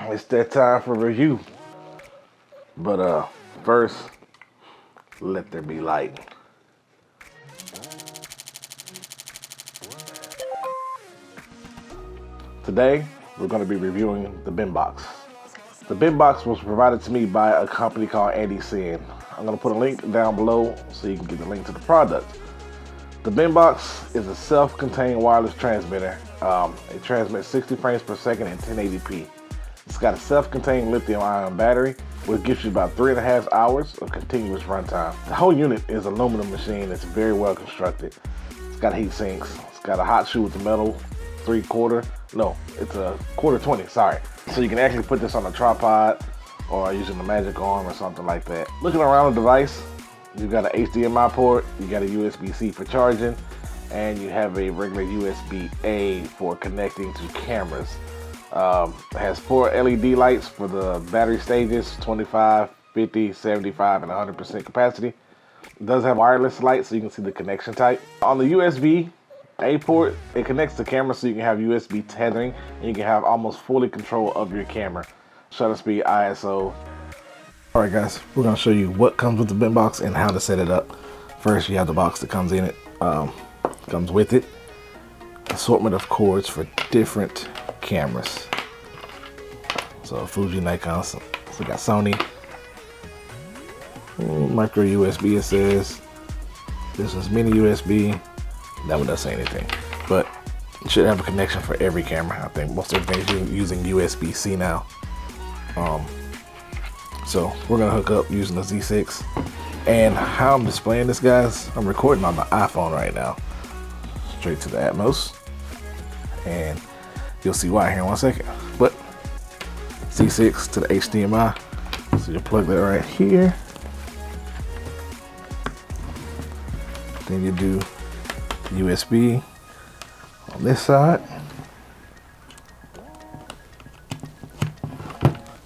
It's that time for review. But first, let there be light. Today, we're going to be reviewing the Benbox. The Benbox was provided to me by a company called INKEE. I'm going to put a link down below so you can get the link to the product. The Benbox is a self-contained wireless transmitter. It transmits 60 frames per second in 1080p. It's got a self-contained lithium-ion battery, which gives you about 3.5 hours of continuous runtime. The whole unit is an aluminum machine. It's very well constructed. It's got heat sinks. It's got a hot shoe with the metal 3/4. No, it's a 1/4-20, sorry. So you can actually put this on a tripod or using the magic arm or something like that. Looking around the device, you've got an HDMI port, you got a USB-C for charging, and you have a regular USB-A for connecting to cameras. It has 4 LED lights for the battery stages, 25, 50, 75, and 100% capacity. It does have wireless lights so you can see the connection type. On the USB-A port, it connects to camera so you can have USB tethering and you can have almost fully control of your camera. Shutter speed, ISO. Alright guys, we're going to show you what comes with the Benbox and how to set it up. First, you have the box that comes in it, comes with it. Assortment of cords for different cameras. So Fuji, Nikon, so we got Sony. Micro USB it says. This is mini USB. That one doesn't say anything. But it should have a connection for every camera. I think most everything's using USB-C now. So we're gonna hook up using the Z6. And how I'm displaying this, guys, I'm recording on the iPhone right now. Straight to the Atmos. And you'll see why here in 1 second. But Z6 to the HDMI. So you plug that right here. Then you do USB on this side.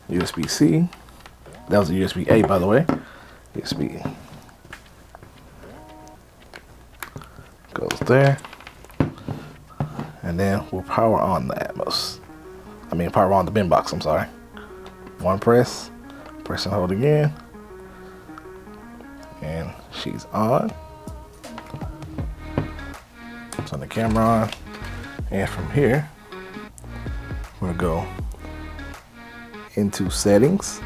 USB-C. That was a USB-A, by the way. USB goes there. And then we'll power on the Atmos. Power on the Benbox, I'm sorry. One press and hold again. And she's on. Turn the camera on. And from here, we're gonna go into settings.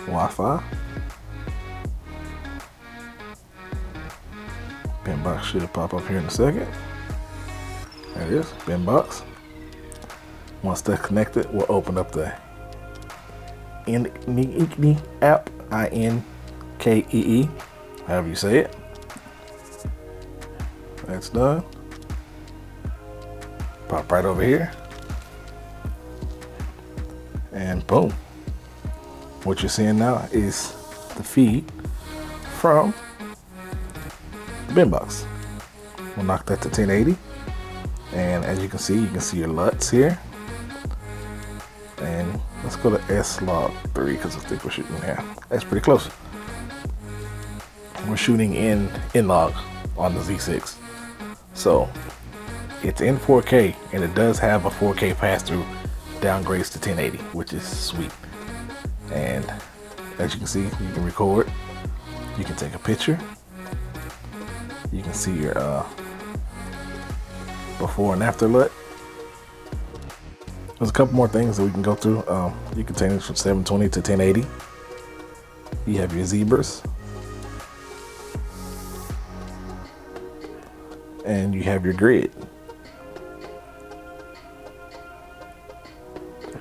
Wi-Fi. Benbox should pop up here in a second. There it is, Benbox. Once that's connected, we'll open up the INKEE app, INKEE, however you say it. That's done. Pop right over here. And boom. What you're seeing now is the feed from the Benbox. We'll knock that to 1080. And as you can see your LUTs here. And let's go to S-Log3 because I think we're shooting here. That's pretty close. We're shooting in log on the Z6. So it's in 4K and it does have a 4K pass-through downgrades to 1080, which is sweet. And as you can see, you can record, you can take a picture, you can see your before and after LUT. There's a couple more things that we can go through. You can change it from 720 to 1080. You have your zebras. And you have your grid.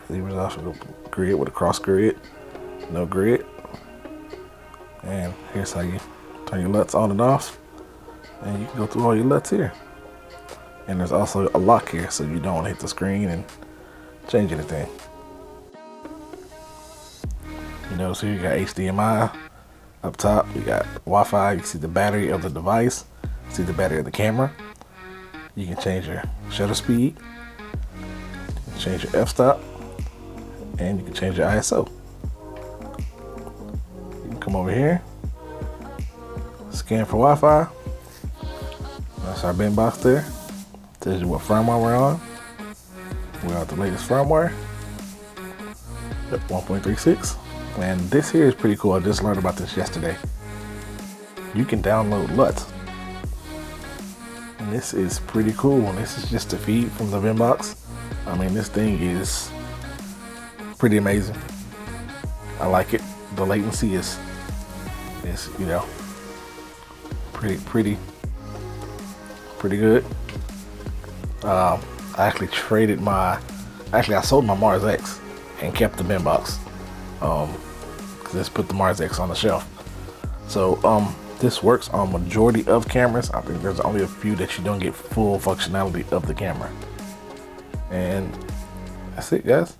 Zebras also grid with a cross grid, no grid. And here's how you turn your LUTs on and off. And you can go through all your LUTs here. And there's also a lock here so you don't want to hit the screen and change anything. You notice here you got HDMI up top, you got Wi-Fi, you can see the battery of the device, see the battery of the camera. You can change your shutter speed, you can change your f-stop, and you can change your ISO. You can come over here, scan for Wi-Fi, That's our Benbox there. Tells you what firmware we're on. We're on the latest firmware. Yep, 1.36. And this here is pretty cool. I just learned about this yesterday. You can download LUTs. And this is pretty cool. And this is just a feed from the Benbox. I mean, this thing is pretty amazing. I like it. The latency is you know, pretty good. I actually traded I sold my Mars X and kept the Benbox. Just put the Mars X on the shelf. So this works on majority of cameras. I think there's only a few that you don't get full functionality of the camera. And that's it, guys.